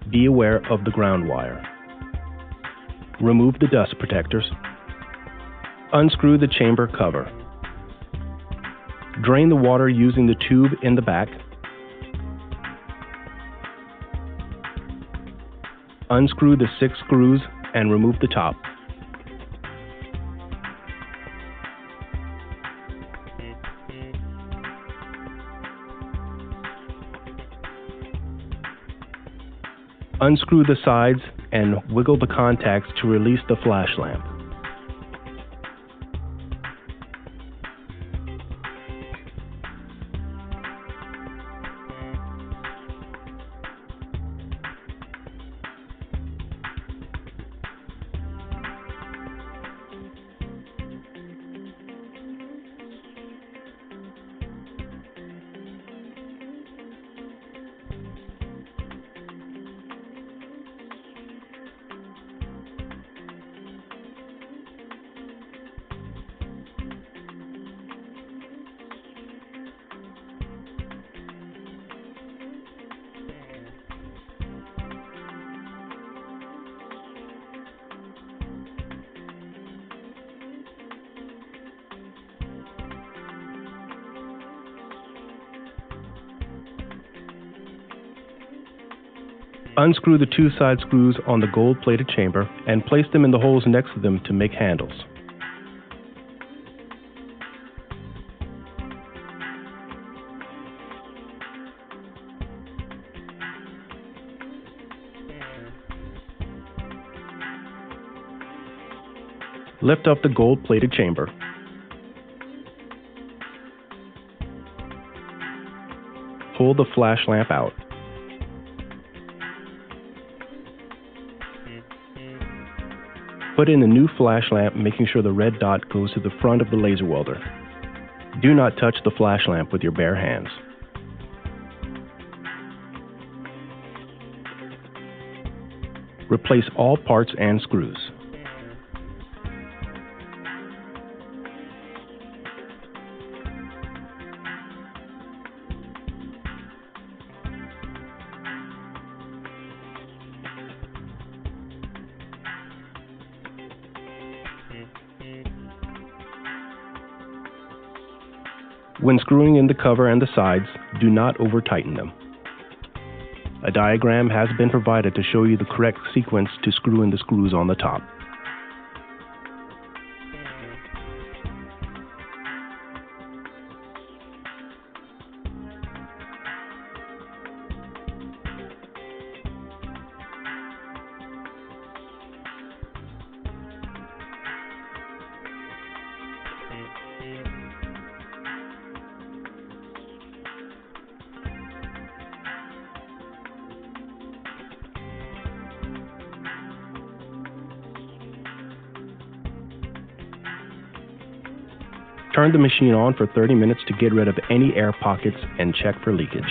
Be aware of the ground wire. Remove the dust protectors. Unscrew the chamber cover. Drain the water using the tube in the back. Unscrew the 6 screws and remove the top. Unscrew the sides and wiggle the contacts to release the flash lamp. Unscrew the 2 side screws on the gold-plated chamber and place them in the holes next to them to make handles. Lift up the gold-plated chamber. Pull the flash lamp out. Put in a new flash lamp, making sure the red dot goes to the front of the laser welder. Do not touch the flash lamp with your bare hands. Replace all parts and screws. When screwing in the cover and the sides, do not over-tighten them. A diagram has been provided to show you the correct sequence to screw in the screws on the top. Turn the machine on for 30 minutes to get rid of any air pockets and check for leakage.